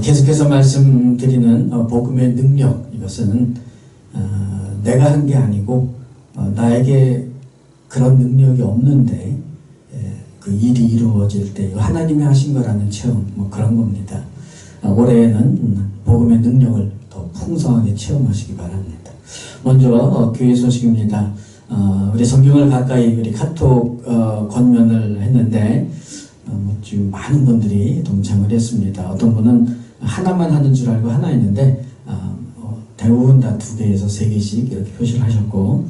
계속해서 말씀드리는 복음의 능력, 이것은 내가 한 게 아니고 나에게 그런 능력이 없는데 그 일이 이루어질 때 하나님이 하신 거라는 체험, 그런 겁니다. 올해는 복음의 능력을 더 풍성하게 체험하시기 바랍니다. 먼저 교회 소식입니다. 우리 성경을 가까이 우리 카톡 권면을 했는데 지금 많은 분들이 동참을 했습니다. 어떤 분은 하나만 하는 줄 알고 하나 했는데 대부분 다 2개에서 3개씩 이렇게 표시를 하셨고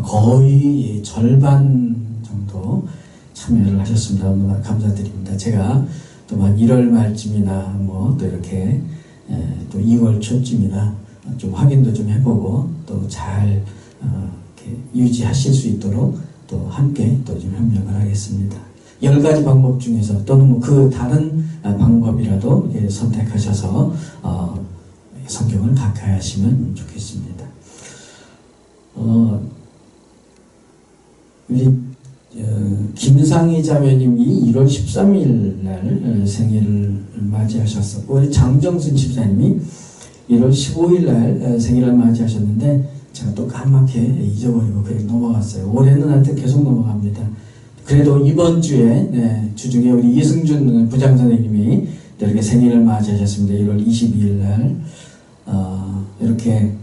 거의 절반 정도 참여를 하셨습니다. 너무나 감사드립니다. 제가 또 막 1월 말쯤이나 또 이렇게 또 2월 초쯤이나 좀 확인도 좀 해보고 또 잘 유지하실 수 있도록 또 함께 또 좀 협력을 하겠습니다. 10가지 방법 중에서 또는 그 다른 방법이라도 선택하셔서 성경을 가까이 하시면 좋겠습니다. 우리 김상희 자매님이 1월 13일 날 생일을 맞이하셨었고 우리 장정순 집사님이 1월 15일 날 생일을 맞이하셨는데 제가 또 까맣게 잊어버리고 그냥 넘어갔어요. 올해는 하여튼 계속 넘어갑니다. 그래도 이번 주에 주중에 우리 이승준 부장선생님이 이렇게 생일을 맞이하셨습니다. 1월 22일 날 이렇게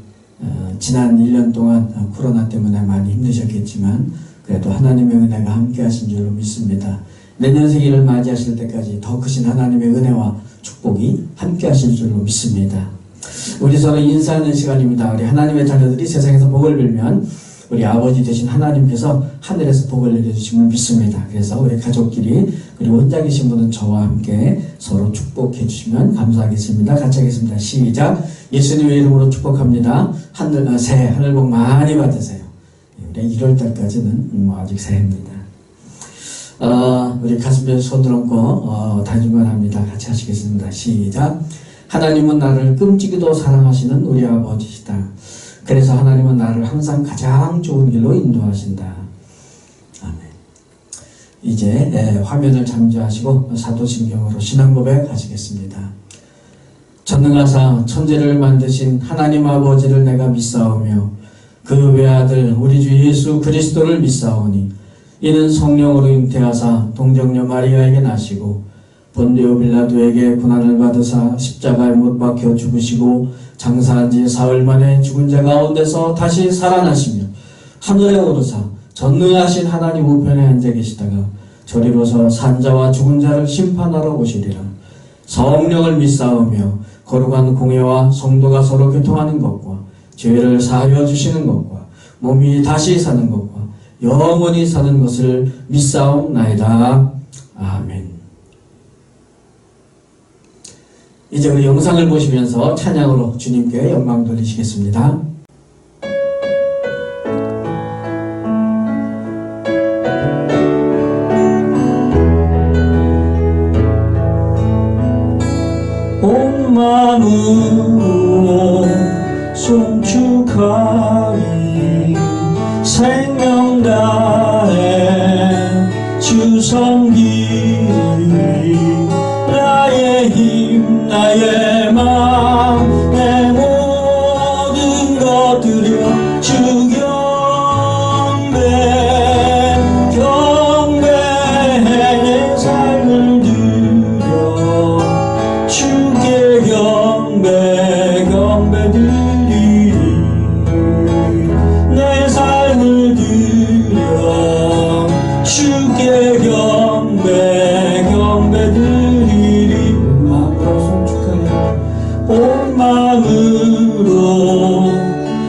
지난 1년 동안 코로나 때문에 많이 힘드셨겠지만 그래도 하나님의 은혜가 함께 하신 줄로 믿습니다. 내년 생일을 맞이하실 때까지 더 크신 하나님의 은혜와 축복이 함께 하실 줄로 믿습니다. 우리 서로 인사하는 시간입니다. 우리 하나님의 자녀들이 세상에서 복을 빌면 우리 아버지 되신 하나님께서 하늘에서 복을 내려주심을 믿습니다. 그래서 우리 가족끼리 그리고 혼자 계신 분은 저와 함께 서로 축복해 주시면 감사하겠습니다. 같이 하겠습니다. 시작. 예수님의 이름으로 축복합니다. 새해 하늘 복 많이 받으세요. 우리 1월달까지는 아직 새해입니다. 우리 가슴에 손을 얹고 단주만합니다. 같이 하시겠습니다. 시작. 하나님은 나를 끔찍이도 사랑하시는 우리 아버지시다. 그래서 하나님은 나를 항상 가장 좋은 길로 인도하신다. 아멘. 이제 화면을 잠재하시고 사도신경으로 신앙고백 하시겠습니다. 전능하사 천지를 만드신 하나님 아버지를 내가 믿사오며 그 외아들 우리 주 예수 그리스도를 믿사오니 이는 성령으로 잉태하사 동정녀 마리아에게 나시고 본디오 빌라도에게 고난을 받으사 십자가에 못 박혀 죽으시고 장사한 지 사흘 만에 죽은 자 가운데서 다시 살아나시며 하늘에 오르사 전능하신 하나님 우편에 앉아 계시다가 저리로서 산자와 죽은 자를 심판하러 오시리라. 성령을 믿사오며 거룩한 공예와 성도가 서로 교통하는 것과 죄를 사하여 주시는 것과 몸이 다시 사는 것과 영원히 사는 것을 믿사옵나이다. 아멘. 이제 우리 영상을 보시면서 찬양으로 주님께 영광 돌리시겠습니다. 온 마음으로 송축하리 생명 다해 주 섬기리 나의 힘 나의 마음 내 모든 것 드려 주 경배 경배해 내 삶을 드려 주께 경배 경배 드리리 내 삶을 드려 주께 경배 경배 드리리 온 마음으로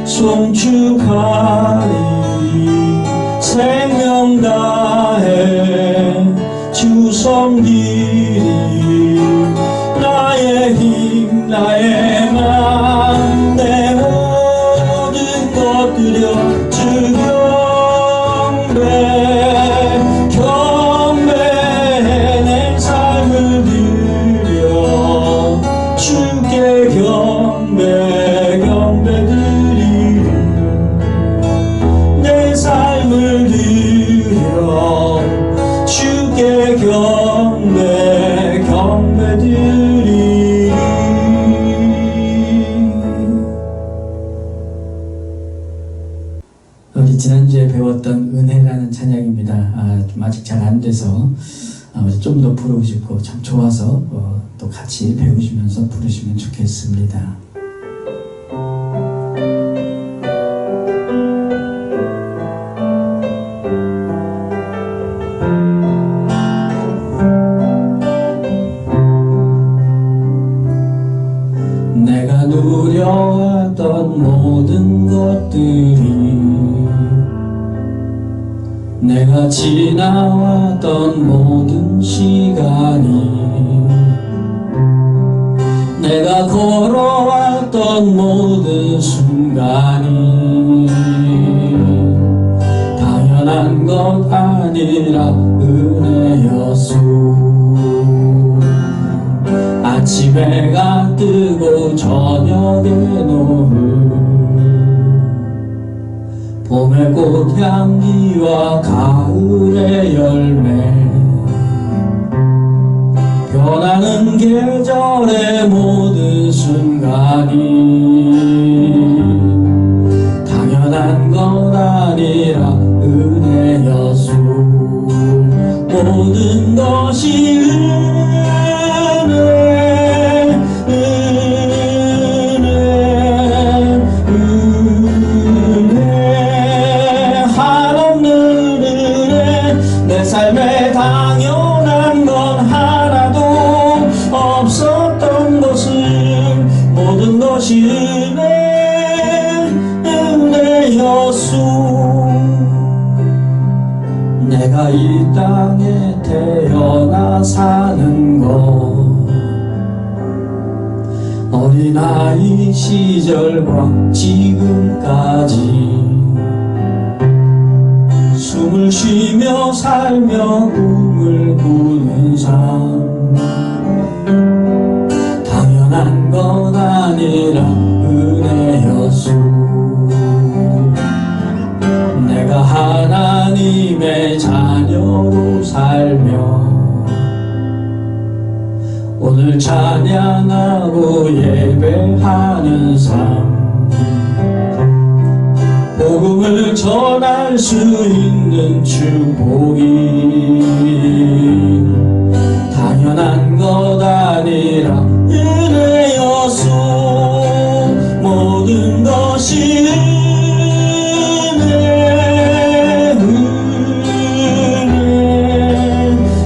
송축하리 생명 다해 주 섬기리 나의 힘 나의 마음 내 모든 것 드려 주 경배 경배해 내 삶을 드려 주께 경배 경배 드리리 내 삶을 드려 주께 경배 경배 드리리 좀 더 부르고 싶고 참 좋아서 또 같이 배우시면서 부르시면 좋겠습니다. 내가 누려왔던 모든 것들이, 내가 지나왔던 모든 시간이, 내가 걸어왔던 모든 순간이 당연한 것 아니라 은혜였소. 아침에 해가 뜨고 저녁에 노을, 봄의 꽃향기와 가을의 열매, 변하는 계절의 모든 순간이 당연한 건 아니라 은혜였소. 모든 것이 내 삶에 당연한 건 하나도 없었던 것을, 모든 것이 은혜였소. 내가 이 땅에 태어나 사는 것, 어린아이 시절과 지금까지 숨을 쉬며 살며 꿈을 꾸는 삶, 당연한 건 아니라 은혜였소. 내가 하나님의 자녀로 살며 오늘 찬양하고 예배하는 삶, 복음을 전할 수 있는 축복이 당연한 것 아니라 은혜였소. 모든 것이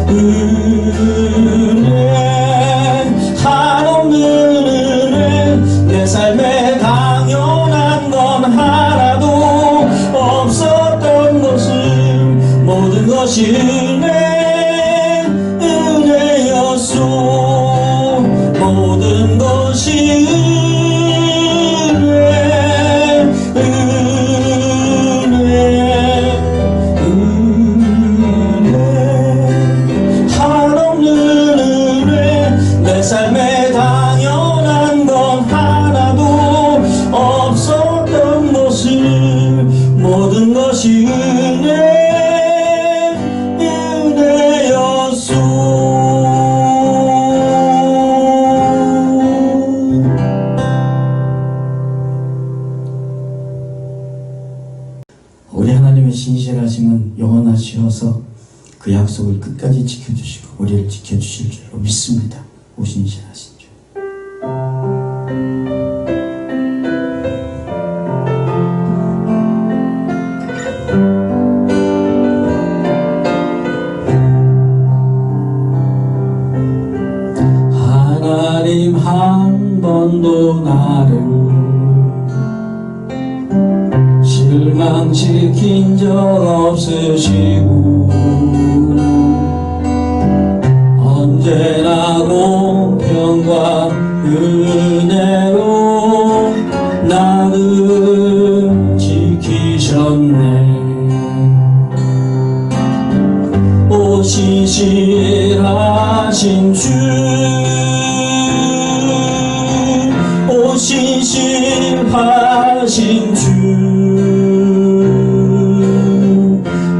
은혜, 한없는 은혜. 내 삶에 당연한 건 하나도 없었던 것을, 모든 것이 은혜였소. 모든 것이 은혜, 한없는 은혜. 내 삶에 당연한 건 하나도 없었던 것을, 모든 것이 은혜였소. 우리 하나님의 신실하심은 영원하시어서 그 약속을 끝까지 지켜주시고 우리를 지켜주실 줄로 믿습니다. 오 신실하신 주. 하나님 한 번도 나를 실망시킨 적 없으시고 언제나 공평과 은혜로 나를 지키셨네. 오 신실하신 주, 오 신실하신 주,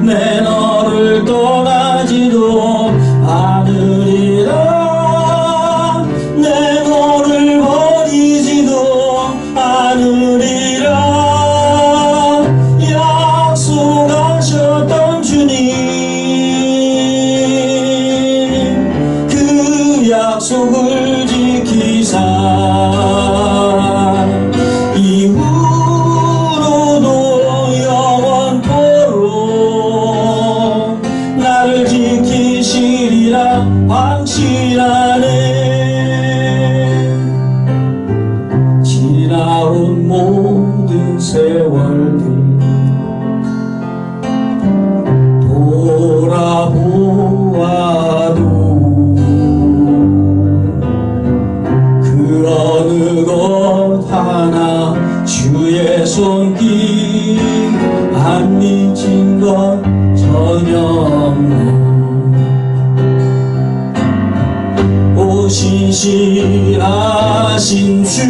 내 너를 떠나지도 않으리라. 내 너를 버리지도 않으리라. 약속하셨던 주님, 약속을 지키사 이후로도 영원토록 나를 지키시리라 확신하네. 지나온 모든 세월들 돌아보아도 그 어느 것 하나 주의 손길 안 잊은 것 전혀 없네. 오 신실하신 주,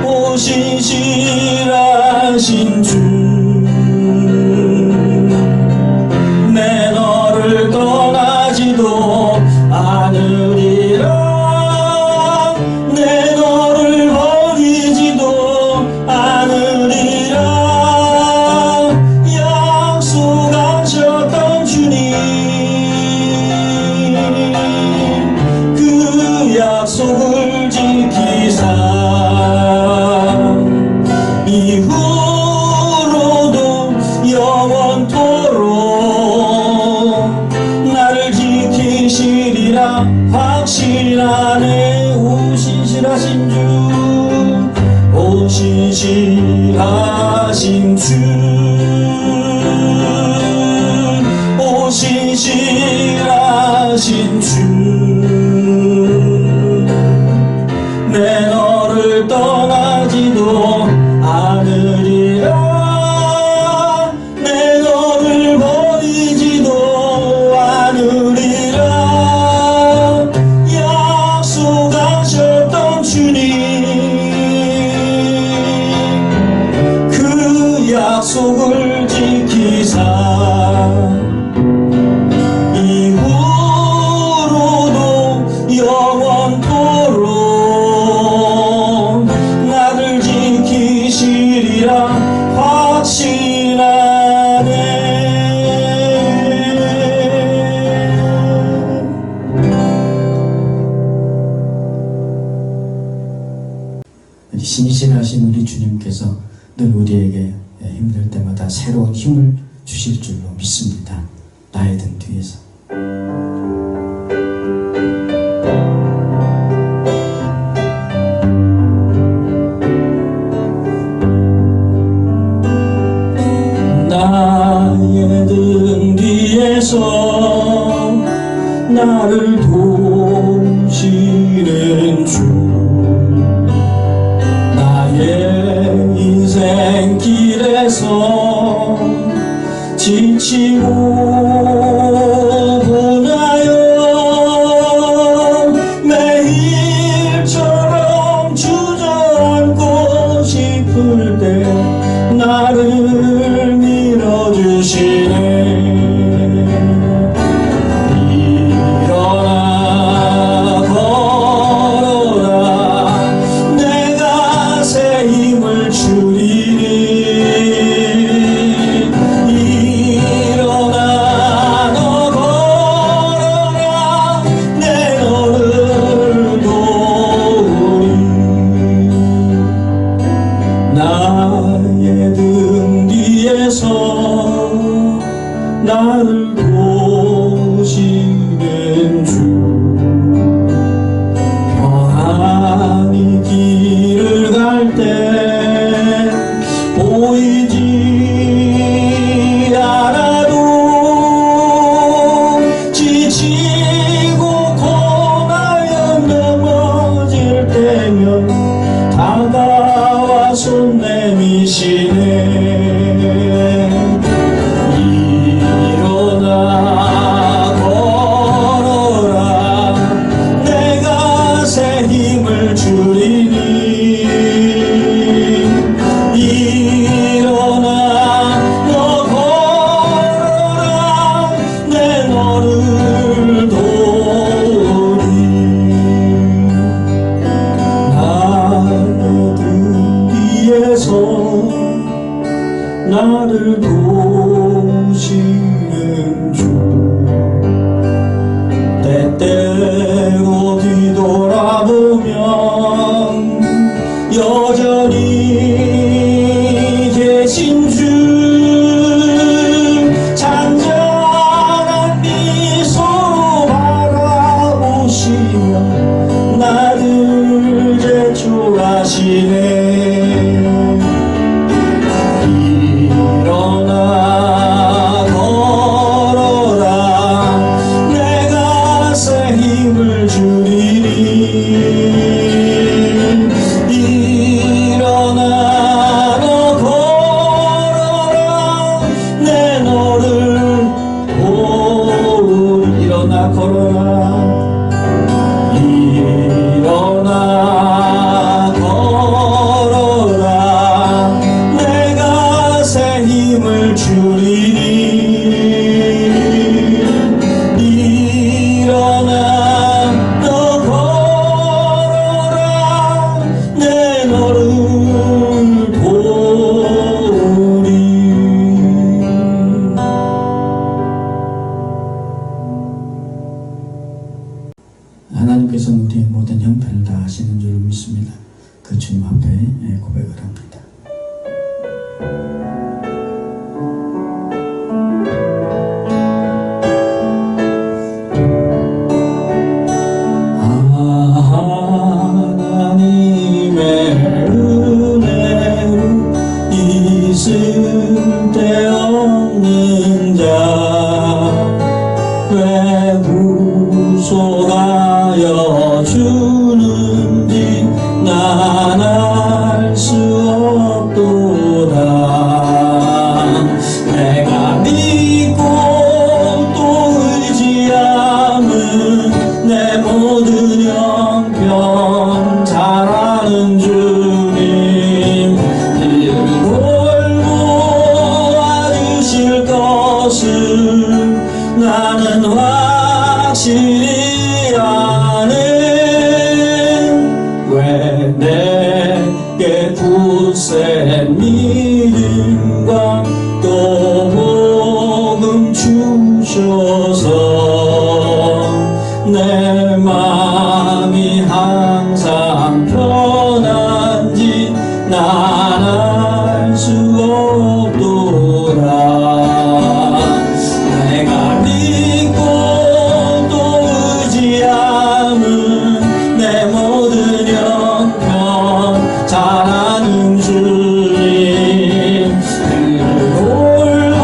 오 신실하신 주, 내 너를 떠나지도 않으리라. 내 너를 버리지도 않으리라. 약속하셨던 주님, 그 약속을 지키사 이후로도 영원토록 나를 지키시리라 확신하네. 오 신실하신 주, 오 신실하신 주, 오 신실하신 주, 내 너를 떠나지도 않으리라. 내 너를 버리지도 않으리라. 약속하셨던 주님, 그 약속을 지키사 이후로도 영원토록 나를 지키시리라 확신하네. 신실하신 우리 주님께서 늘 우리에게 힘들 때마다 새로운 힘을 주실 줄로 믿습니다. 나의 등 뒤에서. 나의 등 뒤에서 나를 도우시는 주, 나의 인생길에서 지치고 분하여 매일처럼 주저앉고 싶을 때 나를 밀어주시네. 일어나 걸어라, 내가 새 힘을 주리니. 일어나 너 걸어라, 내 너를 도우리. 나의 등 뒤에서 나를 도우시는 주, 평안히 길을 갈 때 보이지 않아도 지치고 고나여 넘어질 때면 다가와 손 내미시네. 일어나 걸어라, 걸어라 일어나 걸어라 내가 새 힘을 주리니 일어나 너 걸어라 내 너를 도우리. 하나님께서는 우리의 모든 형편을 다 아시는 줄 믿습니다. 그 주님 앞에 고백을 합니다. 하나님의 은혜로 있을 데 없는 자 왜 구속하여 주는지 난 알 수 없도다. 내가 믿고 또 의지함은 내 모든 형편 잘 아는 주님 돌보 와주실 것을 나는 확실히 아네. 왜 내게 굳센 믿음과 또 복음 주셔서 내 마음이 항상 편한지 난 알 수 없도다. 내가 믿고 또 의지함은 내 모든 형편 잘 아는 주님 돌보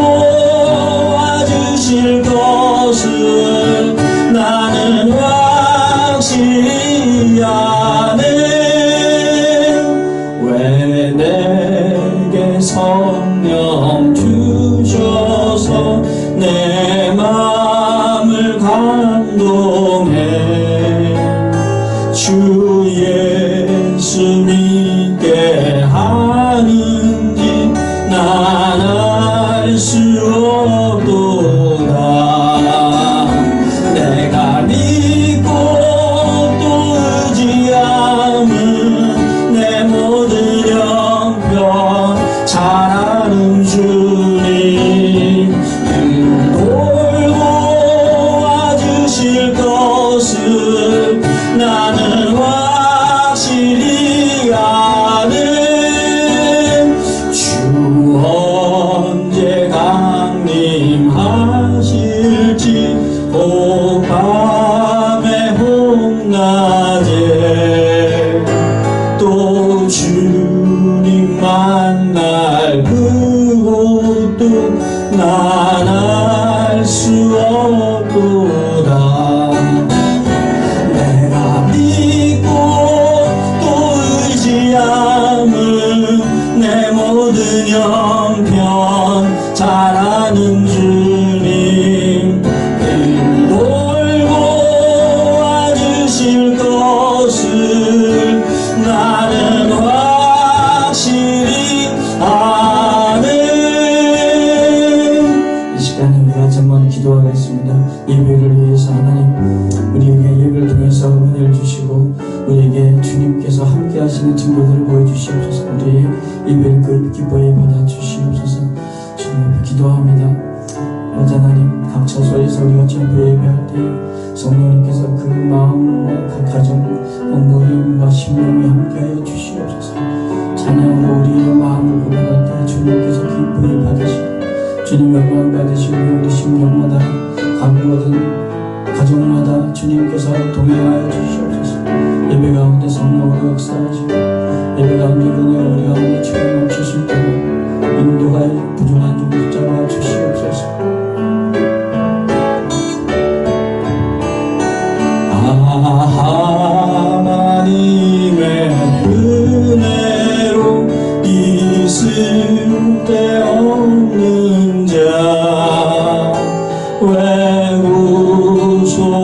와주실 것을 나는 확실히 아네. 왜 내게 성령 주셔서 내 마음을 감동해 주 예수 믿게 하는지 난 알 수 없도다. 내가 믿고 또 의지함은 내 모든 형편 잘 아는 주님 돌보 와주실 것을 나는 확실히 아네. 주 언제 강림하실지 혹 밤에 혹 낮에 또 주님 만날 그곳도 난 알 수 없도다. 내가 믿고 또 의지함은 내 모든 형편 잘 아는 주님 돌보 와주실 것을 나는 확실히 아네. 이 시간에 우리 같이 한번 기도하겠습니다. 예배를 위해서 하나님 우리에게 예배를 통해서 은혜를 주시고 우리에게 주님께서 함께 하시는 증거들을 보여주시옵소서. 우리의 예배를 기뻐해 받아주시옵소서. 주님 앞에 기도합니다. 어제 하나님 각 처소에서 우리 같이 예배할 때 성령님께서 그 마음과 각 가정 모임과 심령이 함께하여 주시옵소서. 찬양으로 우리의 마음을 고백할 때 주님께서 기뻐해 받으시고 주님 영광 받으시고 우리 심령마다 각 모든 가정마다 주님께서 동행하여 주시옵소서. 예배 가운데 성령으로 역사하시고 예배 가운데 은혜로 우리 가운데 주님 넘치실 때로 인도할 부족한 좀 붙잡아 주시옵소서. 하나님의 은혜로 있을 데 없는 자 왜 구속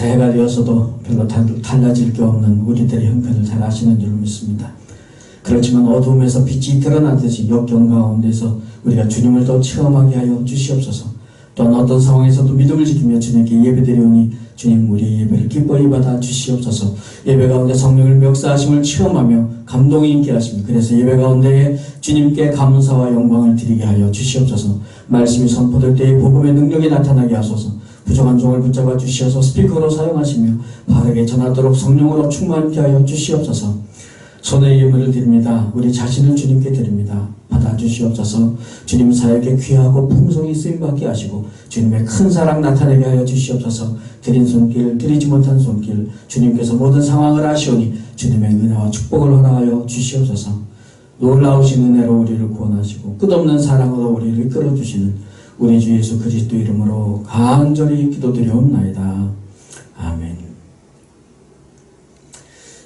새해가 되었어도 별로 달라질 게 없는 우리들의 형편을 잘 아시는 줄 믿습니다. 그렇지만 어두움에서 빛이 드러나듯이 역경 가운데서 우리가 주님을 더 체험하게 하여 주시옵소서. 또한 어떤 상황에서도 믿음을 지키며 주님께 예배드리오니 주님 우리의 예배를 기뻐히 받아 주시옵소서. 예배 가운데 성령을 멱사하심을 체험하며 감동이 있게 하시며 그래서 예배 가운데에 주님께 감사와 영광을 드리게 하여 주시옵소서. 말씀이 선포될 때에 복음의 능력이 나타나게 하소서. 부족한 종을 붙잡아 주시어서 스피커로 사용하시며 바르게 전하도록 성령으로 충만케 하여 주시옵소서. 손에 예물을 드립니다. 우리 자신을 주님께 드립니다. 받아주시옵소서. 주님 사역에 귀하고 풍성히 쓰임받게 하시고 주님의 큰 사랑 나타내게 하여 주시옵소서. 드린 손길, 드리지 못한 손길, 주님께서 모든 상황을 아시오니 주님의 은혜와 축복을 허락하여 주시옵소서. 놀라우신 은혜로 우리를 구원하시고 끝없는 사랑으로 우리를 이끌어주시는 우리 주 예수 그리스도 이름으로 간절히 기도드리옵나이다. 아멘.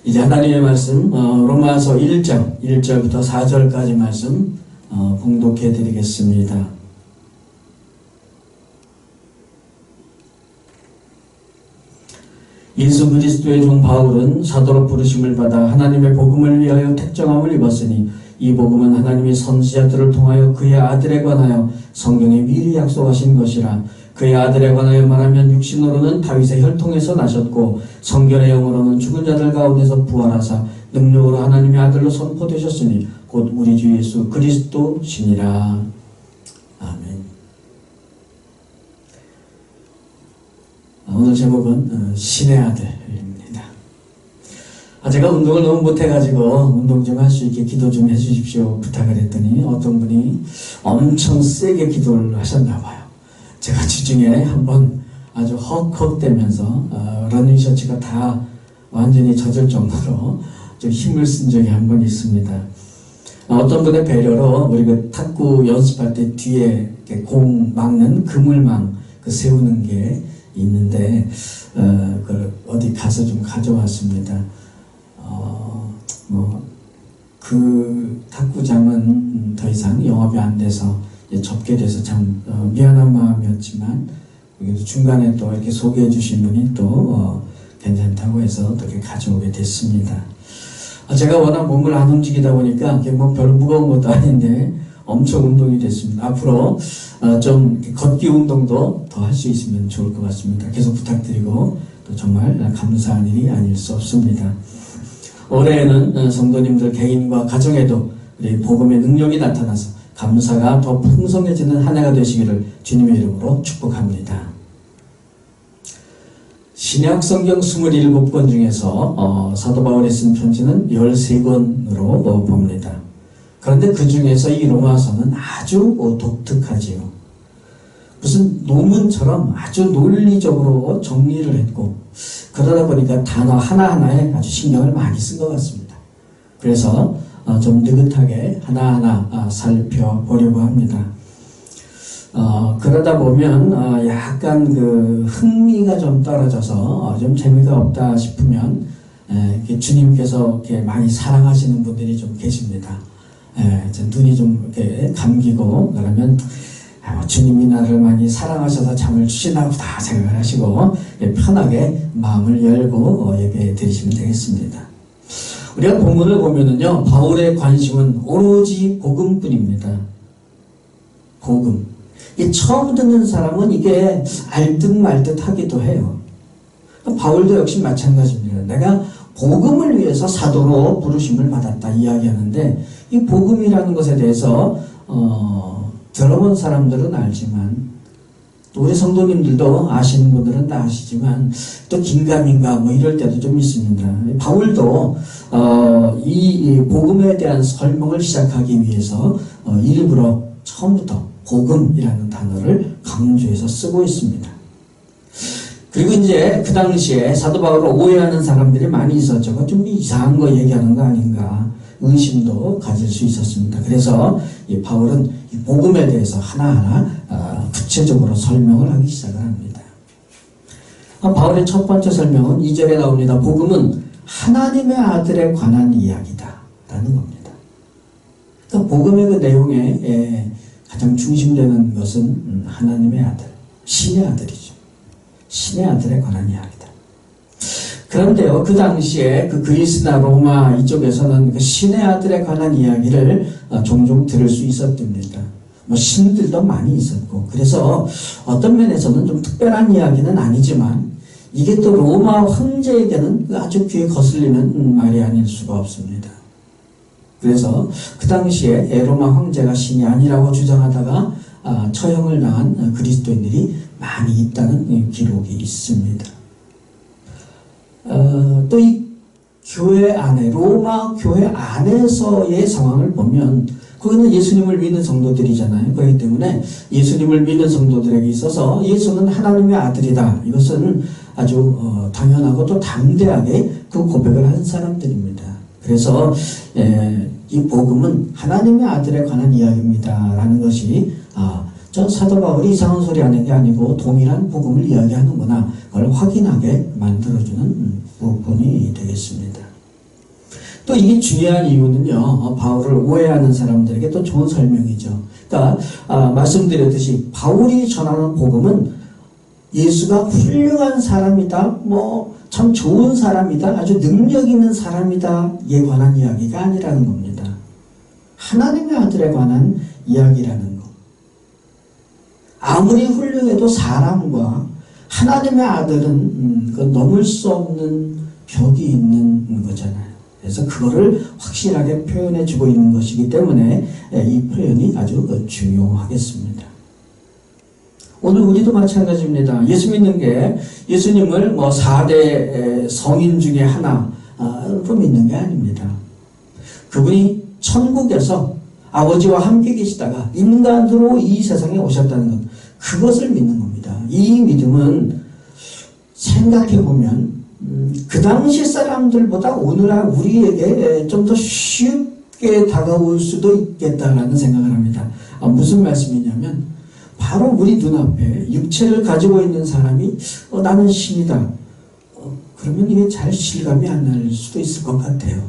이제 하나님의 말씀 로마서 1장 1절부터 4절까지 말씀 봉독해 드리겠습니다. 예수 그리스도의 종 바울은 사도로 부르심을 받아 하나님의 복음을 위하여 택정함을 입었으니 이 복음은 하나님이 선지자들을 통하여 그의 아들에 관하여 성경에 미리 약속하신 것이라. 그의 아들에 관하여 말하면 육신으로는 다윗의 혈통에서 나셨고 성결의 영으로는 죽은 자들 가운데서 부활하사 능력으로 하나님의 아들로 선포되셨으니 곧 우리 주 예수 그리스도시니라. 아멘. 오늘 제목은 신의 아들입니다. 제가 운동을 너무 못해가지고 운동 좀 할 수 있게 기도 좀 해주십시오 부탁을 했더니 어떤 분이 엄청 세게 기도를 하셨나 봐요. 제가 주중에 한번 아주 헉헉대면서 러닝셔츠가 다 완전히 젖을 정도로 좀 힘을 쓴 적이 한 번 있습니다. 어떤 분의 배려로 우리 그 탁구 연습할 때 뒤에 공 막는 그물망 세우는 게 있는데 어디 가서 좀 가져왔습니다. 그 탁구장은 더 이상 영업이 안 돼서 접게 돼서 참 미안한 마음이었지만 중간에 또 이렇게 소개해 주신 분이 또 괜찮다고 해서 어떻게 가져오게 됐습니다. 제가 워낙 몸을 안 움직이다 보니까 별로 무거운 것도 아닌데 엄청 운동이 됐습니다. 앞으로 좀 걷기 운동도 더 할 수 있으면 좋을 것 같습니다. 계속 부탁드리고 또 정말 감사한 일이 아닐 수 없습니다. 올해에는 성도님들 개인과 가정에도 우리 복음의 능력이 나타나서 감사가 더 풍성해지는 한 해가 되시기를 주님의 이름으로 축복합니다. 신약 성경 27권 중에서 사도 바울이 쓴 편지는 13권으로 봅니다. 그런데 그 중에서 이 로마서는 아주 독특하지요. 무슨 논문처럼 아주 논리적으로 정리를 했고 그러다 보니까 단어 하나하나에 아주 신경을 많이 쓴 것 같습니다. 그래서 좀 느긋하게 하나하나 살펴보려고 합니다. 그러다 보면 약간 흥미가 좀 떨어져서 좀 재미가 없다 싶으면 주님께서 이렇게 많이 사랑하시는 분들이 좀 계십니다. 눈이 좀 이렇게 감기고 그러면 주님이 나를 많이 사랑하셔서 잠을 주시나 보다 생각을 하시고 편하게 마음을 열고 예배 드리시면 되겠습니다. 우리가 본문을 보면은요, 바울의 관심은 오로지 복음뿐입니다. 복음. 처음 듣는 사람은 이게 알듯 말듯 하기도 해요. 바울도 역시 마찬가지입니다. 내가 복음을 위해서 사도로 부르심을 받았다 이야기하는데 이 복음이라는 것에 대해서 들어본 사람들은 알지만 또 우리 성도님들도 아시는 분들은 다 아시지만 또 긴가민가 이럴 때도 좀 있습니다. 바울도 이 복음에 대한 설명을 시작하기 위해서 일부러 처음부터 복음이라는 단어를 강조해서 쓰고 있습니다. 그리고 이제 그 당시에 사도 바울을 오해하는 사람들이 많이 있었죠. 좀 이상한 거 얘기하는 거 아닌가 의심도 가질 수 있었습니다. 그래서 이 바울은 이 복음에 대해서 하나하나 구체적으로 설명을 하기 시작을 합니다. 바울의 첫 번째 설명은 2절에 나옵니다. 복음은 하나님의 아들에 관한 이야기다 라는 겁니다. 그러니까 복음의 그 내용에 가장 중심되는 것은 하나님의 아들, 신의 아들이죠. 신의 아들에 관한 이야기다. 그런데요, 그 당시에 그 그리스나 로마 이쪽에서는 그 신의 아들에 관한 이야기를 종종 들을 수 있었답니다. 뭐 신들도 많이 있었고, 그래서 어떤 면에서는 좀 특별한 이야기는 아니지만 이게 또 로마 황제에게는 아주 귀에 거슬리는 말이 아닐 수가 없습니다. 그래서 그 당시에 로마 황제가 신이 아니라고 주장하다가 처형을 당한 그리스도인들이 많이 있다는 기록이 있습니다. 또 이 교회 안에, 로마 교회 안에서의 상황을 보면 거기는 예수님을 믿는 성도들이잖아요. 그렇기 때문에 예수님을 믿는 성도들에게 있어서 예수는 하나님의 아들이다. 이것은 아주 당연하고 또 담대하게 그 고백을 한 사람들입니다. 그래서 이 복음은 하나님의 아들에 관한 이야기입니다. 라는 것이 저 사도 바울이 이상한 소리 하는 게 아니고 동일한 복음을 이야기하는구나. 그걸 확인하게 만들어주는 부분이 되겠습니다. 또 이게 중요한 이유는요, 바울을 오해하는 사람들에게 또 좋은 설명이죠. 그러니까 말씀드렸듯이 바울이 전하는 복음은 예수가 훌륭한 사람이다, 뭐 참 좋은 사람이다, 아주 능력 있는 사람이다에 관한 이야기가 아니라는 겁니다. 하나님의 아들에 관한 이야기라는 것. 아무리 훌륭해도 사람과 하나님의 아들은 그 넘을 수 없는 벽이 있는 거잖아요. 그래서 그거를 확실하게 표현해 주고 있는 것이기 때문에 이 표현이 아주 중요하겠습니다. 오늘 우리도 마찬가지입니다. 예수 믿는 게 예수님을 뭐 4대 성인 중에 하나로 믿는 게 아닙니다. 그분이 천국에서 아버지와 함께 계시다가 인간으로 이 세상에 오셨다는 것, 그것을 믿는 겁니다. 이 믿음은 생각해보면 그 당시 사람들보다 오늘날 우리에게 좀 더 쉽게 다가올 수도 있겠다라는 생각을 합니다. 무슨 말씀이냐면 바로 우리 눈앞에 육체를 가지고 있는 사람이 나는 신이다. 그러면 이게 잘 실감이 안 날 수도 있을 것 같아요.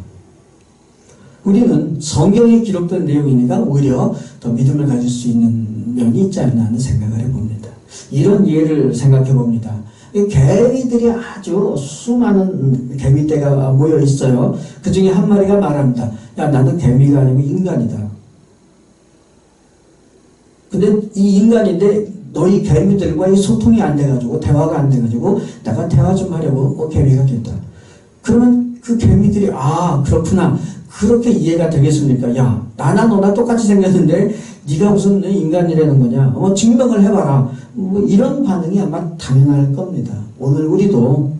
우리는 성경에 기록된 내용이니까 오히려 더 믿음을 가질 수 있는 면이 있지 않나 하는 생각을 해봅니다. 이런 예를 생각해 봅니다. 개미들이 아주 수많은 개미떼가 모여 있어요. 그 중에 한 마리가 말합니다. 야, 나는 개미가 아니고 인간이다. 근데 이 인간인데 너희 개미들과의 소통이 안 돼가지고 대화가 안 돼가지고 내가 대화 좀 하려고 개미가 됐다. 그러면 그 개미들이 그렇구나. 그렇게 이해가 되겠습니까? 야, 나나 너나 똑같이 생겼는데 네가 무슨 인간이라는 거냐? 증명을 해봐라. 이런 반응이 아마 당연할 겁니다. 오늘 우리도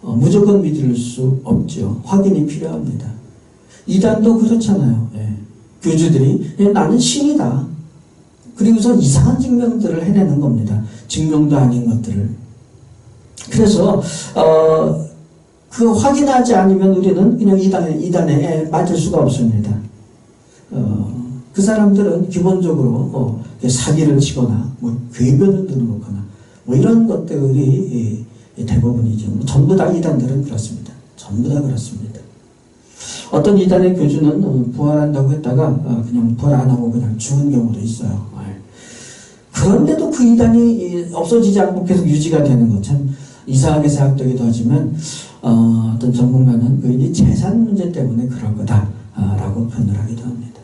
무조건 믿을 수 없죠. 확인이 필요합니다. 이단도 그렇잖아요. 교주들이 나는 신이다. 그리고서 이상한 증명들을 해내는 겁니다. 증명도 아닌 것들을. 그래서 그 확인하지 않으면 우리는 그냥 이단에 빠질 수가 없습니다. 그 사람들은 기본적으로 사기를 치거나 궤변을 들어놓거나 이런 것들이 대부분이죠. 전부 다 이단들은 그렇습니다. 전부 다 그렇습니다. 어떤 이단의 교주는 부활한다고 했다가 그냥 부활 안 하고 그냥 죽은 경우도 있어요. 그런데도 그 이단이 없어지지 않고 계속 유지가 되는 것 참 이상하게 생각되기도 하지만 어떤 전문가는 그 재산 문제 때문에 그런 거다라고 표현을 하기도 합니다.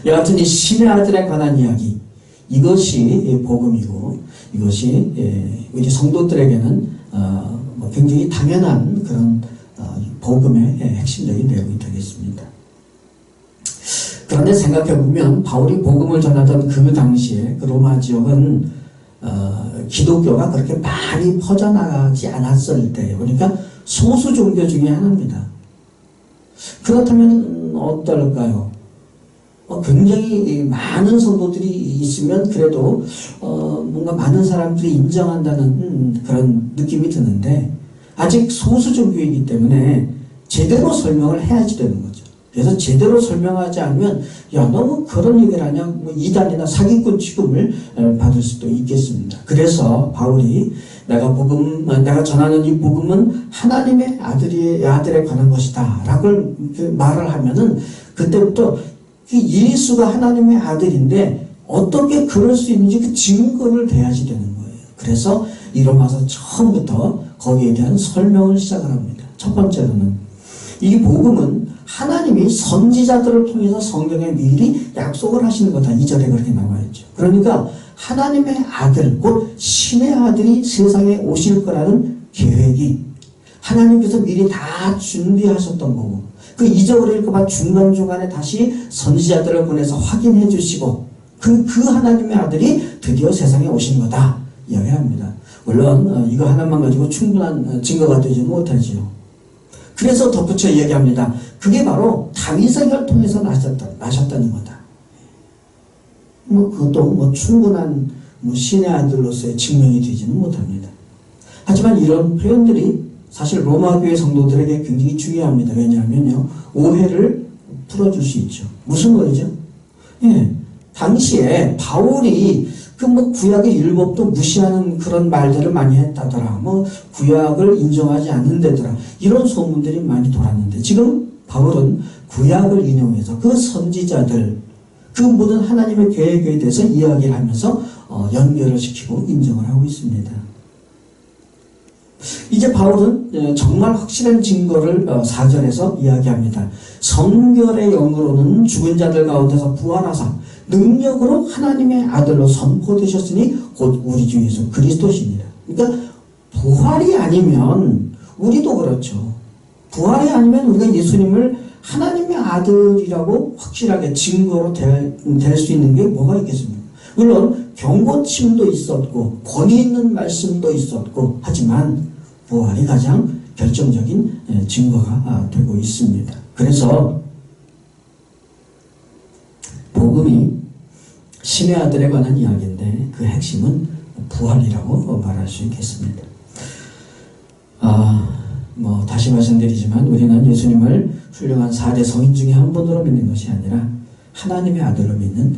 여하튼 이 신의 아들에 관한 이야기, 이것이 복음이고 이것이 우리 성도들에게는 굉장히 당연한 그런 복음의 핵심적인 내용이 되겠습니다. 그런데 생각해보면 바울이 복음을 전하던 그 당시에 그 로마 지역은 기독교가 그렇게 많이 퍼져나가지 않았을 때예요. 그러니까 소수 종교 중에 하나입니다. 그렇다면 어떨까요? 굉장히 많은 성도들이 있으면 그래도 뭔가 많은 사람들이 인정한다는 그런 느낌이 드는데 아직 소수 종교이기 때문에 제대로 설명을 해야지 되는 거죠. 그래서 제대로 설명하지 않으면 너 그런 얘기를 하냐 이단이나 사기꾼 취급을 받을 수도 있겠습니다. 그래서 바울이 내가 전하는 이 복음은 하나님의 아들에 관한 것이다 라고 말을 하면은 그때부터 예수가 하나님의 아들인데 어떻게 그럴 수 있는지 그 증거를 대야지 되는 거예요. 그래서 이 로마서 처음부터 거기에 대한 설명을 시작을 합니다. 첫 번째로는 이 복음은 하나님이 선지자들을 통해서 성경에 미리 약속을 하시는 거다. 2절에 그렇게 나와 있죠. 그러니까 하나님의 아들, 곧 신의 아들이 세상에 오실 거라는 계획이 하나님께서 미리 다 준비하셨던 거고, 그 잊어버릴까봐 중간중간에 다시 선지자들을 보내서 확인해 주시고, 그 하나님의 아들이 드디어 세상에 오신 거다 이야기합니다. 물론 이거 하나만 가지고 충분한 증거가 되지는 못하지요. 그래서 덧붙여 이야기합니다. 그게 바로 다윗의 혈통에서 나셨다는 거다. 그것도 충분한 신의 아들로서의 증명이 되지는 못합니다. 하지만 이런 표현들이 사실 로마 교회 성도들에게 굉장히 중요합니다. 왜냐하면요, 오해를 풀어줄 수 있죠. 무슨 말이죠? 예, 당시에 바울이 구약의 율법도 무시하는 그런 말들을 많이 했다더라. 구약을 인정하지 않는다더라. 이런 소문들이 많이 돌았는데, 지금 바울은 구약을 인용해서 그 선지자들, 그 모든 하나님의 계획에 대해서 이야기를 하면서 연결을 시키고 인정을 하고 있습니다. 이제 바울은 정말 확실한 증거를 4절에서 이야기합니다. 성결의 영으로는 죽은 자들 가운데서 부활하사 능력으로 하나님의 아들로 선포되셨으니 곧 우리 주 예수 그리스도시니라. 그러니까 부활이 아니면, 우리도 그렇죠. 부활이 아니면 우리가 예수님을 하나님의 아들이라고 확실하게 증거로 될 수 있는 게 뭐가 있겠습니까? 물론 경고침도 있었고 권위 있는 말씀도 있었고, 하지만 부활이 가장 결정적인 증거가 되고 있습니다. 그래서 복음이 신의 아들에 관한 이야기인데 그 핵심은 부활이라고 말할 수 있겠습니다. 다시 말씀드리지만 우리는 예수님을 훌륭한 4대 성인 중에 한 분으로 믿는 것이 아니라 하나님의 아들로 믿는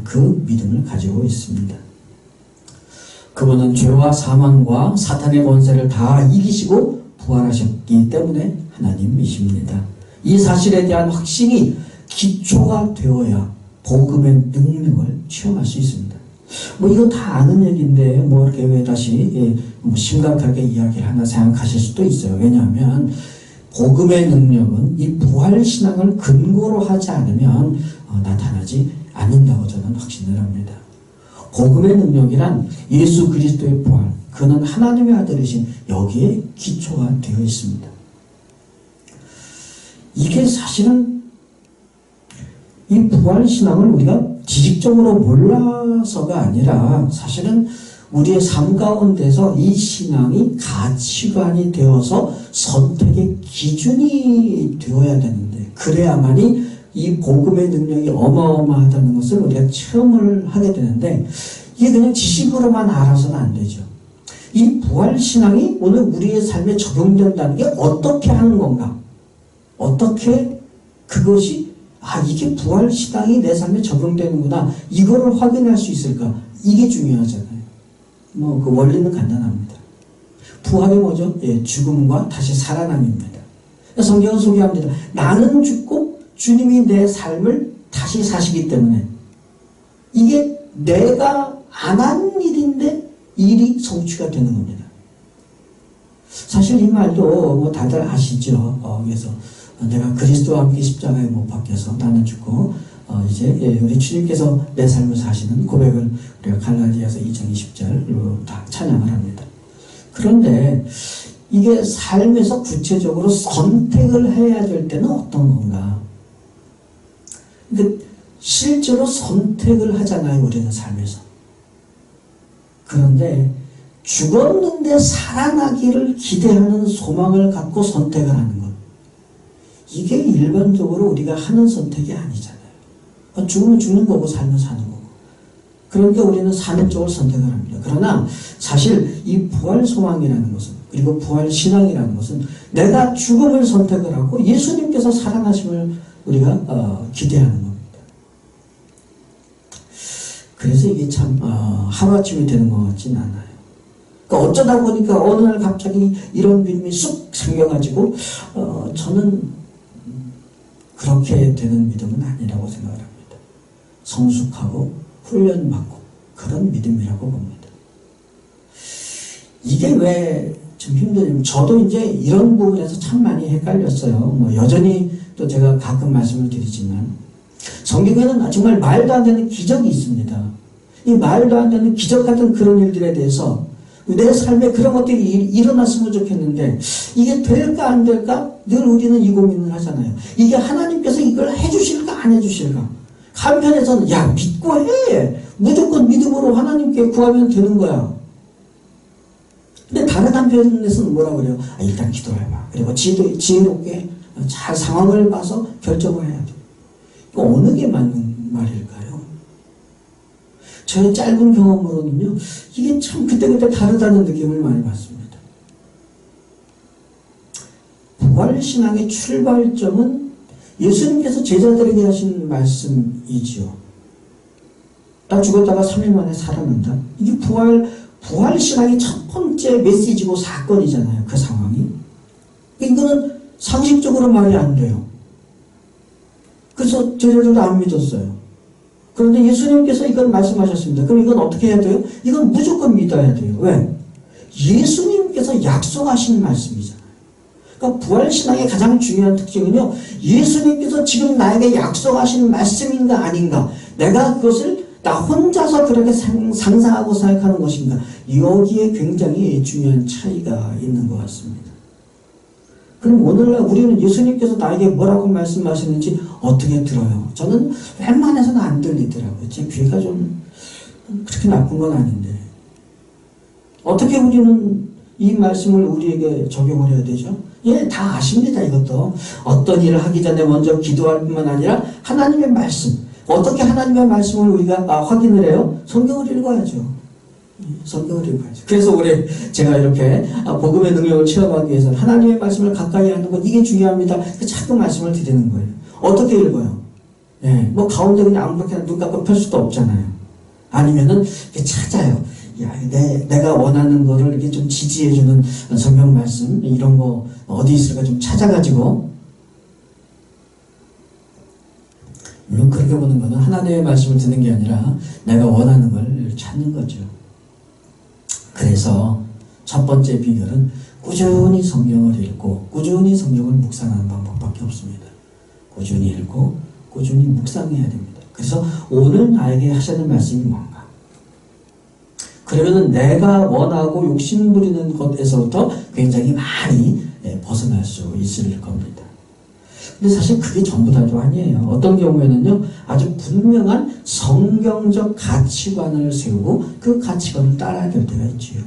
그 믿음을 가지고 있습니다. 그분은 죄와 사망과 사탄의 권세를 다 이기시고 부활하셨기 때문에 하나님이십니다. 이 사실에 대한 확신이 기초가 되어야 복음의 능력을 체험할 수 있습니다. 이거 다 아는 얘기인데 이렇게 왜 다시 심각하게 이야기를 하나 생각하실 수도 있어요. 왜냐하면 복음의 능력은 이 부활신앙을 근거로 하지 않으면 나타나지 않는다고 저는 확신을 합니다. 복음의 능력이란 예수 그리스도의 부활, 그는 하나님의 아들이신, 여기에 기초가 되어 있습니다. 이게 사실은 이 부활신앙을 우리가 지식적으로 몰라서가 아니라 사실은 우리의 삶 가운데서 이 신앙이 가치관이 되어서 선택의 기준이 되어야 되는데, 그래야만이 이 복음의 능력이 어마어마하다는 것을 우리가 체험을 하게 되는데, 이게 그냥 지식으로만 알아서는 안 되죠. 이 부활신앙이 오늘 우리의 삶에 적용된다는 게 어떻게 하는 건가? 어떻게 그것이 이게 부활신앙이 내 삶에 적용되는구나, 이거를 확인할 수 있을까? 이게 중요하잖아요. 그 원리는 간단합니다. 부활이 뭐죠? 죽음과 다시 살아남입니다. 성경은 소개합니다. 나는 죽고 주님이 내 삶을 다시 사시기 때문에, 이게 내가 안 한 일인데 일이 성취가 되는 겁니다. 사실 이 말도 다들 아시죠? 그래서 내가 그리스도와 함께 십자가에 못 박혀서 나는 죽고 이제 우리 주님께서 내 삶을 사시는 고백을 우리가 갈라디아서 2장 20절로 다 찬양을 합니다. 그런데 이게 삶에서 구체적으로 선택을 해야 될 때는 어떤 건가? 근데 실제로 선택을 하잖아요, 우리는 삶에서. 그런데 죽었는데 살아나기를 기대하는 소망을 갖고 선택을 하는 것, 이게 일반적으로 우리가 하는 선택이 아니잖아요. 죽으면 죽는 거고 살면 사는 거고. 그러니까 우리는 사는 쪽을 선택을 합니다. 그러나 사실 이 부활 소망이라는 것은, 그리고 부활 신앙이라는 것은 내가 죽음을 선택을 하고 예수님께서 살아나심을 우리가 기대하는 겁니다. 그래서 이게 참 하루아침에 되는 것 같지는 않아요. 그러니까 어쩌다 보니까 어느 날 갑자기 이런 믿음이 쑥 생겨가지고 저는 그렇게 되는 믿음은 아니라고 생각을 합니다. 성숙하고 훈련받고 그런 믿음이라고 봅니다. 이게 왜 좀 힘들어요. 저도 이제 이런 부분에서 참 많이 헷갈렸어요. 뭐 여전히 또 제가 가끔 말씀을 드리지만 성경에는 정말 말도 안 되는 기적이 있습니다. 이 말도 안 되는 기적 같은 그런 일들에 대해서 내 삶에 그런 것들이 일어났으면 좋겠는데 이게 될까 안 될까 늘 우리는 이 고민을 하잖아요. 이게 하나님께서 이걸 해주실까 안 해주실까. 한편에서는 야 믿고 해. 무조건 믿음으로 하나님께 구하면 되는 거야. 근데 다른 한편에서는 뭐라고 그래요? 일단 기도해봐. 그리고 지혜롭게 잘 상황을 봐서 결정을 해야 돼. 이거 어느 게 맞는 말일까요? 저의 짧은 경험으로는요, 이게 참 그때그때 다르다는 느낌을 많이 받습니다. 부활신앙의 출발점은 예수님께서 제자들에게 하신 말씀이지요. 나 죽었다가 3일 만에 살아난다. 이게 부활신앙의 첫 번째 메시지고 사건이잖아요. 그 상황이. 이거는 상식적으로 말이 안 돼요. 그래서 제자들도 안 믿었어요. 그런데 예수님께서 이걸 말씀하셨습니다. 그럼 이건 어떻게 해야 돼요? 이건 무조건 믿어야 돼요. 왜? 예수님께서 약속하신 말씀이잖아요. 그러니까 부활신앙의 가장 중요한 특징은요, 예수님께서 지금 나에게 약속하신 말씀인가 아닌가, 내가 그것을 나 혼자서 그렇게 상상하고 생각하는 것인가, 여기에 굉장히 중요한 차이가 있는 것 같습니다. 그럼 오늘날 우리는 예수님께서 나에게 뭐라고 말씀하시는지 어떻게 들어요? 저는 웬만해서는 안 들리더라고요. 제 귀가 좀 그렇게 나쁜 건 아닌데. 어떻게 우리는 이 말씀을 우리에게 적용을 해야 되죠? 예, 다 아십니다, 이것도. 어떤 일을 하기 전에 먼저 기도할 뿐만 아니라 하나님의 말씀. 어떻게 하나님의 말씀을 우리가 확인을 해요? 성경을 읽어야죠. 성경을 읽어야죠. 그래서 올해 제가 이렇게 복음의 능력을 체험하기 위해서는 하나님의 말씀을 가까이 하는 것, 이게 중요합니다. 자꾸 말씀을 드리는 거예요. 어떻게 읽어요? 예, 뭐 가운데 그냥 아무렇게나 눈 감고 펼 수도 없잖아요. 아니면은 찾아요. 야, 내가 원하는 거를 이렇게 좀 지지해주는 성경 말씀, 이런 거 어디 있을까 좀 찾아가지고, 물론 그렇게 보는 거는 하나님의 말씀을 듣는 게 아니라 내가 원하는 걸 찾는 거죠. 그래서 첫 번째 비결은 꾸준히 성경을 읽고 꾸준히 성경을 묵상하는 방법밖에 없습니다. 꾸준히 읽고 꾸준히 묵상해야 됩니다. 그래서 오늘 나에게 하시는 말씀이 뭔가? 그러면은 내가 원하고 욕심 부리는 것에서부터 굉장히 많이 벗어날 수 있을 겁니다. 근데 사실 그게 전부 다도 아니에요. 어떤 경우에는요, 아주 분명한 성경적 가치관을 세우고 그 가치관을 따라야 될 때가 있지요.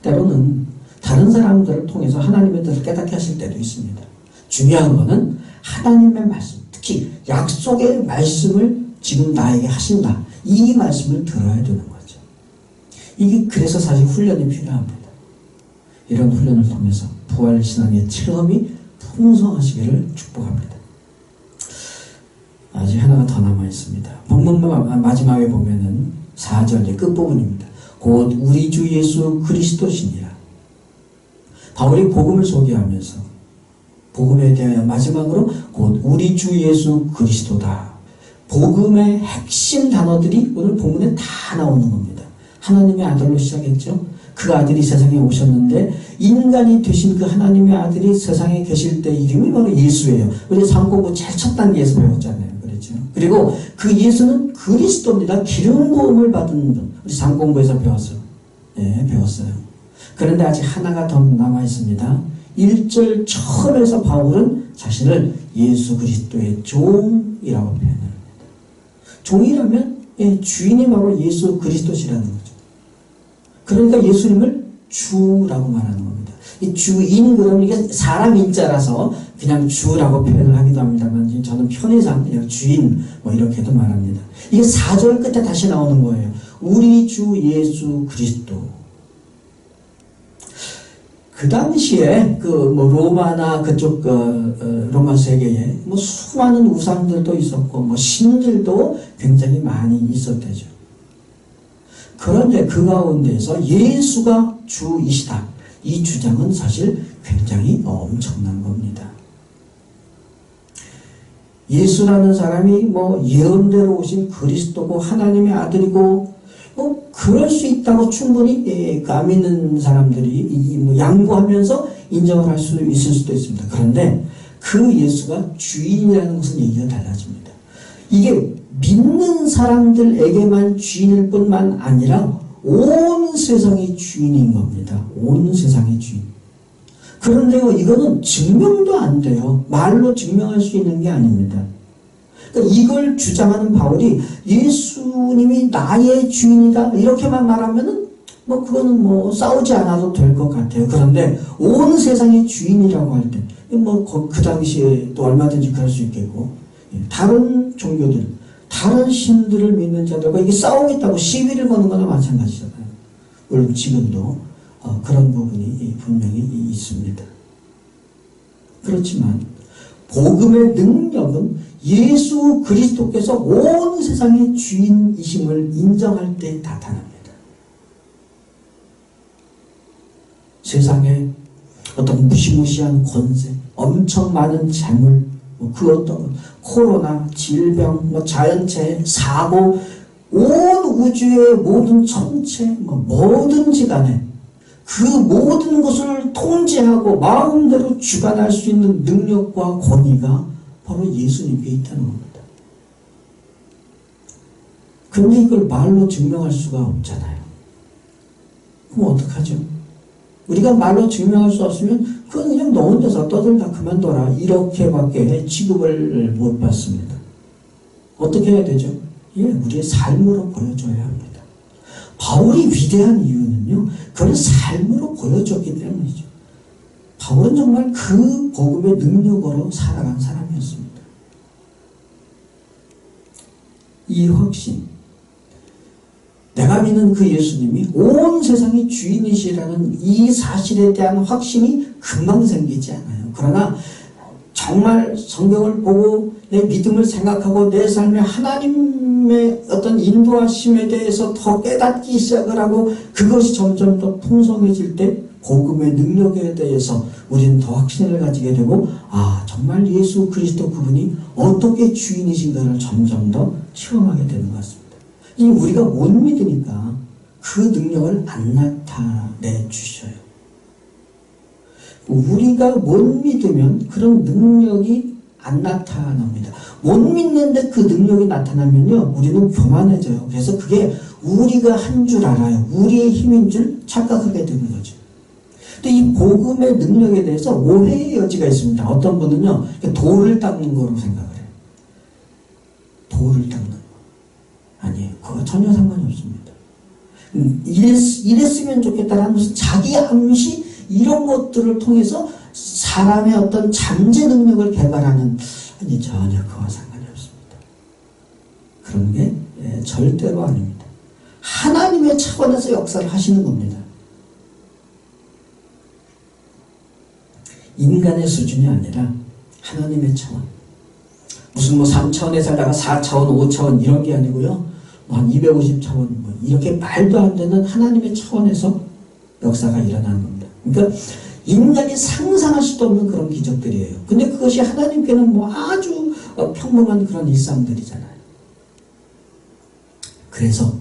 때로는 다른 사람들을 통해서 하나님의 뜻을 깨닫게 하실 때도 있습니다. 중요한 거는 하나님의 말씀, 특히 약속의 말씀을 지금 나에게 하신다. 이 말씀을 들어야 되는 거죠. 이게 그래서 사실 훈련이 필요합니다. 이런 훈련을 통해서 부활신앙의 체험이 풍성하시기를 축복합니다. 아직 하나가 더 남아있습니다. 본문 마지막에 보면은 4절의 끝부분입니다. 곧 우리 주 예수 그리스도시니라. 바울이 복음을 소개하면서 복음에 대하여 마지막으로 곧 우리 주 예수 그리스도다. 복음의 핵심 단어들이 오늘 본문에 다 나오는 겁니다. 하나님의 아들로 시작했죠. 그 아들이 세상에 오셨는데 인간이 되신 그 하나님의 아들이 세상에 계실 때 이름이 바로 예수예요. 우리 상공부 제일 첫 단계에서 배웠잖아요. 그렇죠? 그리고 그 예수는 그리스도입니다. 기름 부음을 받은 분. 우리 상공부에서 배웠어요. 네, 배웠어요. 그런데 아직 하나가 더 남아 있습니다. 1절 처음에서 바울은 자신을 예수 그리스도의 종이라고 표현합니다. 종이라면 주인이 바로 예수 그리스도시라는 거죠. 그러니까 예수님을 주라고 말하는 겁니다. 이 주인, 그러면 이게 사람 인자라서 그냥 주라고 표현을 하기도 합니다만, 저는 편의상 그냥 주인, 뭐 이렇게도 말합니다. 이게 4절 끝에 다시 나오는 거예요. 우리 주 예수 그리스도. 그 당시에 로마나 그쪽 로마 세계에 수많은 우상들도 있었고 신들도 굉장히 많이 있었대죠. 그런데 그 가운데서 예수가 주이시다. 이 주장은 사실 굉장히 엄청난 겁니다. 예수라는 사람이 예언대로 오신 그리스도고 하나님의 아들이고 그럴 수 있다고 충분히 감 있는 사람들이 뭐 양보하면서 인정을 할 수 있을 수도 있습니다. 그런데 그 예수가 주인이라는 것은 얘기가 달라집니다. 이게 믿는 사람들에게만 주인일 뿐만 아니라 온 세상의 주인인 겁니다. 온 세상의 주인. 그런데요, 이거는 증명도 안 돼요. 말로 증명할 수 있는 게 아닙니다. 그러니까 이걸 주장하는 바울이 예수님이 나의 주인이다 이렇게만 말하면은 뭐 그거는 뭐 싸우지 않아도 될 것 같아요. 그런데 온 세상의 주인이라고 할 때 뭐 그 당시에 또 얼마든지 그럴 수 있겠고, 다른 종교들, 다른 신들을 믿는 자들과 이게 싸우겠다고 시비를 거는 거나 마찬가지잖아요. 물론 지금도 그런 부분이 분명히 있습니다. 그렇지만 복음의 능력은 예수 그리스도께서 온 세상의 주인이심을 인정할 때 나타납니다. 세상에 어떤 무시무시한 권세, 엄청 많은 재물, 그 어떤 코로나, 질병, 자연재해, 사고, 온 우주의 모든 전체, 뭐든지 간에 그 모든 것을 통제하고 마음대로 주관할 수 있는 능력과 권위가 바로 예수님께 있다는 겁니다. 그런데 이걸 말로 증명할 수가 없잖아요. 그럼 어떡하죠? 우리가 말로 증명할 수 없으면 그건 그냥 너 혼자서 떠들다 그만둬라 이렇게밖에 취급을 못 받습니다. 어떻게 해야 되죠? 우리의 삶으로 보여줘야 합니다. 바울이 위대한 이유는요, 그걸 삶으로 보여줬기 때문이죠. 바울은 정말 그 복음의 능력으로 살아간 사람이었습니다. 이 확신, 내가 믿는 그 예수님이 온 세상의 주인이시라는 이 사실에 대한 확신이 금방 생기지 않아요. 그러나 정말 성경을 보고 내 믿음을 생각하고 내 삶에 하나님의 어떤 인도하심에 대해서 더 깨닫기 시작을 하고 그것이 점점 더 풍성해질 때 복음의 능력에 대해서 우리는 더 확신을 가지게 되고, 정말 예수 그리스도 그분이 어떻게 주인이신가를 점점 더 체험하게 되는 것 같습니다. 우리가 못 믿으니까 그 능력을 안 나타내 주셔요. 우리가 못 믿으면 그런 능력이 안 나타납니다. 못 믿는데 그 능력이 나타나면요, 우리는 교만해져요. 그래서 그게 우리가 한 줄 알아요. 우리의 힘인 줄 착각하게 되는 거죠. 근데 이 복음의 능력에 대해서 오해의 여지가 있습니다. 어떤 분은요, 돌을 닦는 거로 생각을 해요. 돌을 닦는 거. 아니에요. 그거 전혀 상관이 없습니다. 이랬으면 좋겠다라는 무슨 자기 암시 이런 것들을 통해서 사람의 어떤 잠재 능력을 개발하는, 전혀 그와 상관이 없습니다. 그런 게 절대로 아닙니다. 하나님의 차원에서 역사를 하시는 겁니다. 인간의 수준이 아니라 하나님의 차원. 무슨 3차원에 살다가 4차원, 5차원 이런 게 아니고요. 한 250차원 이렇게 말도 안 되는 하나님의 차원에서 역사가 일어나는 겁니다. 그러니까 인간이 상상할 수도 없는 그런 기적들이에요. 근데 그것이 하나님께는 아주 평범한 그런 일상들이잖아요. 그래서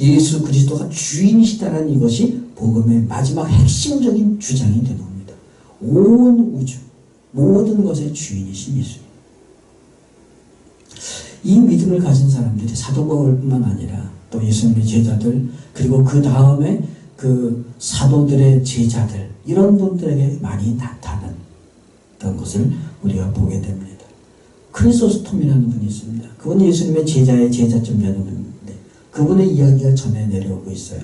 예수 그리스도가 주인이시다는 이것이 복음의 마지막 핵심적인 주장이 되는 겁니다. 온 우주, 모든 것의 주인이신 예수님. 이 믿음을 가진 사람들이 사도 바울뿐만 아니라 또 예수님의 제자들, 그리고 그 다음에 그 사도들의 제자들, 이런 분들에게 많이 나타났던 것을 우리가 보게 됩니다. 크리소스톰이라는 분이 있습니다. 그분은 예수님의 제자의 제자쯤 되는 분인데 그분의 이야기가 전해 내려오고 있어요.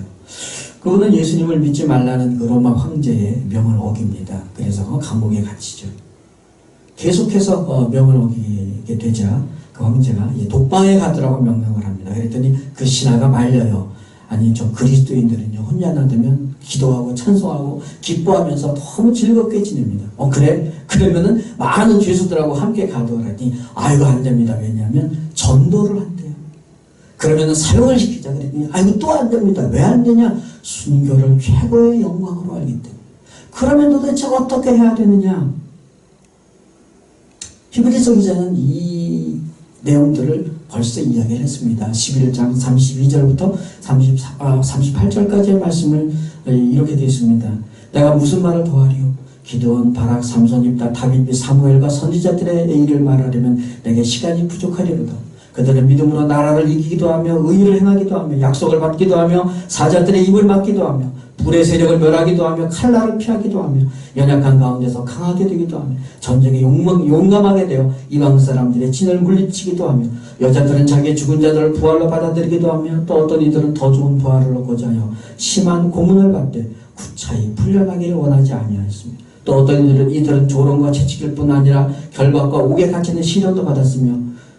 그분은 예수님을 믿지 말라는 그 로마 황제의 명을 어깁니다. 그래서 감옥에 갇히죠. 계속해서 명을 어기게 되자 그 황제가 독방에 가더라고 명령을 합니다. 그랬더니 그 신하가 말려요. 아니, 저 그리스도인들은요, 혼자나 되면 기도하고 찬송하고 기뻐하면서 너무 즐겁게 지냅니다. 그래? 그러면은 많은 죄수들하고 함께 가도록 하니, 이거 안 됩니다. 왜냐하면 전도를 한대요. 그러면은 사용을 시키자 그랬더니, 이거 또 안 됩니다. 왜 안 되냐? 순교를 최고의 영광으로 알기 때문에. 그러면 도대체 어떻게 해야 되느냐? 히브리서 기자는 이 내용들을 벌써 이야기를 했습니다. 11장 32절부터 38절까지의 말씀을 이렇게 되어 있습니다. 내가 무슨 말을 더하리요? 기드온, 바락, 삼손, 입다, 다윗, 사무엘과 선지자들의 일을 말하려면 내게 시간이 부족하리로다. 그들은 믿음으로 나라를 이기기도 하며 의를 행하기도 하며 약속을 받기도 하며 사자들의 입을 막기도 하며 불의 세력을 멸하기도 하며 칼날을 피하기도 하며 연약한 가운데서 강하게 되기도 하며 전쟁에 용감하게 되어 이방 사람들의 진을 물리치기도 하며 여자들은 자기의 죽은 자들을 부활로 받아들이기도 하며 또 어떤 이들은 더 좋은 부활을 얻고자 하여 심한 고문을 받되 구차히 풀려나기를 원하지 아니하였습니다. 또 어떤 이들은 조롱과 채찍일 뿐 아니라 결박과 옥에 갇히는 시련도 받았으며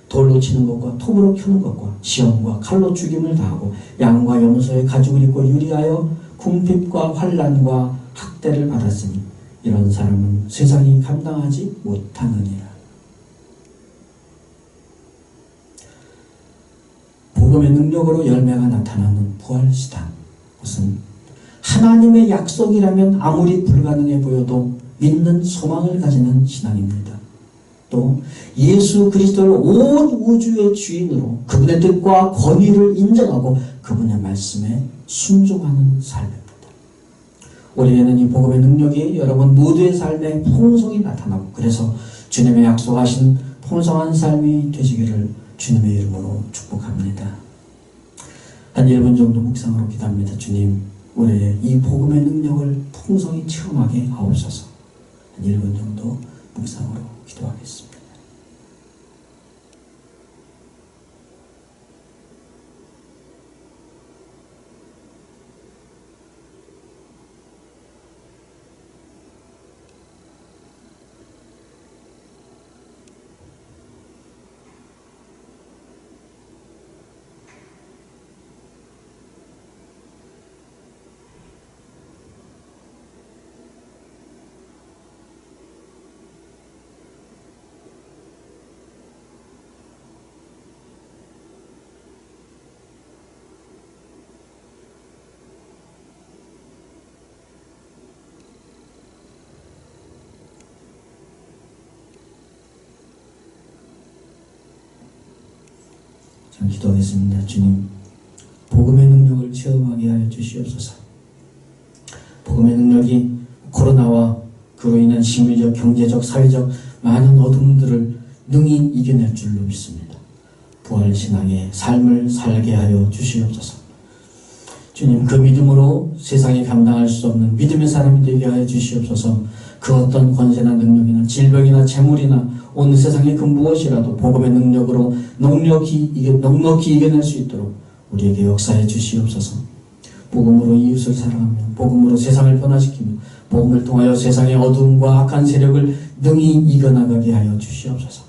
돌로 치는 것과 톱으로 켜는 것과 시험과 칼로 죽임을 당하고 양과 염소의 가죽을 입고 유리하여 궁핍과 환난과 학대를 받았으니 이런 사람은 세상이 감당하지 못하느니라. 복음의 능력으로 열매가 나타나는 부활시단, 그것은 하나님의 약속이라면 아무리 불가능해 보여도 믿는 소망을 가지는 신앙입니다. 또 예수 그리스도를 온 우주의 주인으로 그분의 뜻과 권위를 인정하고 그분의 말씀에 순종하는 삶입니다. 우리에는 이 복음의 능력이 여러분 모두의 삶에 풍성히 나타나고 그래서 주님의 약속하신 풍성한 삶이 되시기를 주님의 이름으로 축복합니다. 한 1분 정도 묵상으로 기도합니다. 주님, 우리의 이 복음의 능력을 풍성히 체험하게 하옵소서. 한 1분 정도 묵상으로 기도하겠습니다. 기도하겠습니다. 주님, 복음의 능력을 체험하게 하여 주시옵소서. 복음의 능력이 코로나와 그로 인한 심리적, 경제적, 사회적 많은 어둠들을 능히 이겨낼 줄로 믿습니다. 부활신앙의 삶을 살게 하여 주시옵소서. 주님, 그 믿음으로 세상에 감당할 수 없는 믿음의 사람이 되게 하여 주시옵소서. 그 어떤 권세나 능력이나 질병이나 재물이나 온 세상의 그 무엇이라도 복음의 능력으로 넉넉히 이겨낼 수 있도록 우리에게 역사해 주시옵소서. 복음으로 이웃을 사랑하며 복음으로 세상을 변화시키며 복음을 통하여 세상의 어두움과 악한 세력을 능히 이겨나가게 하여 주시옵소서.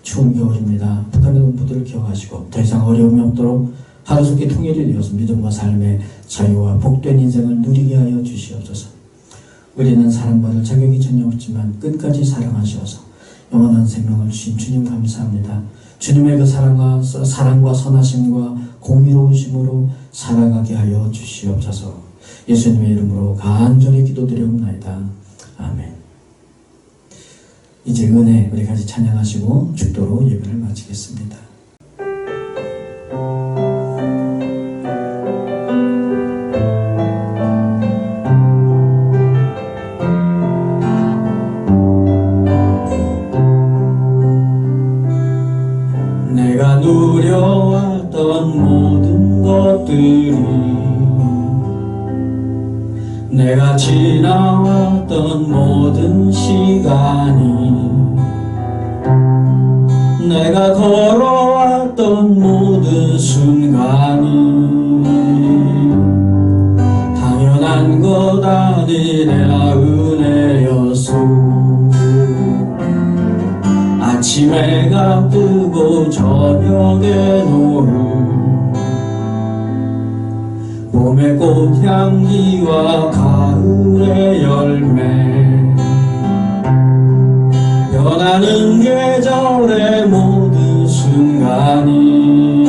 추운 겨울입니다. 북한의 동포들을 기억하시고 더 이상 어려움이 없도록 하루속히 통일이 되어서 믿음과 삶의 자유와 복된 인생을 누리게 하여 주시옵소서. 우리는 사랑받을 자격이 전혀 없지만 끝까지 사랑하셔서 영원한 생명을 주신 주님 감사합니다. 주님의 그 사랑과 선하심과 공의로우심으로 살아가게 하여 주시옵소서. 예수님의 이름으로 간절히 기도드리옵나이다. 아멘. 이제 은혜 우리 같이 찬양하시고 축도로 예배를 마치겠습니다. 내가 누려왔던 모든 것들이 내가 지나왔던 모든 시간이 내가 걸어왔던 모든 순간이 당연한 것 아니라 은혜였소. 아침에 해가 뜨고 저녁에 노을 봄의 꽃향기와 가을의 열매 변하는 계절의 모든 순간이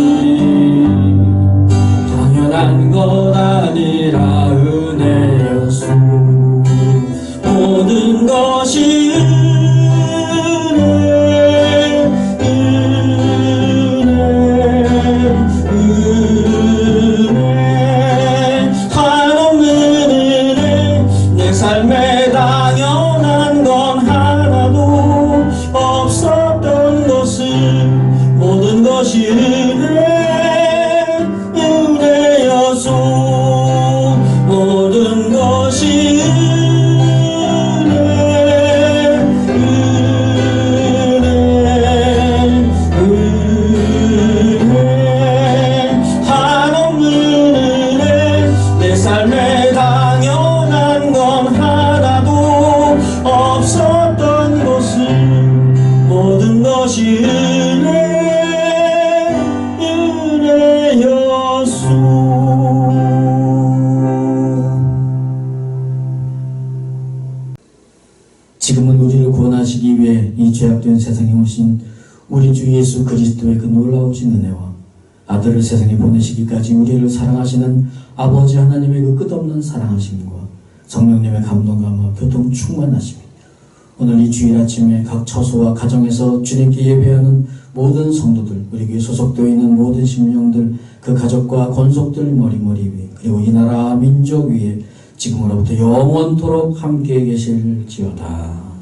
당연한 것 아니라 은혜였소. 모든 것이 은혜 지금은 우리를 구원하시기 위해 이 죄악된 세상에 오신 우리 주 예수 그리스도의 그 놀라우신 은혜와 아들을 세상에 보내시기까지 우리를 사랑하시는 아버지 하나님의 그 끝없는 사랑하심과 성령님의 감동감과 교통 충만하심이 오늘 이 주일 아침에 각 처소와 가정에서 주님께 예배하는 모든 성도들, 우리 교회 소속되어 있는 모든 심령들, 그 가족과 권속들 머리머리 위에, 그리고 이 나라 민족 위에 지금으로부터 영원토록 함께 계실지어다.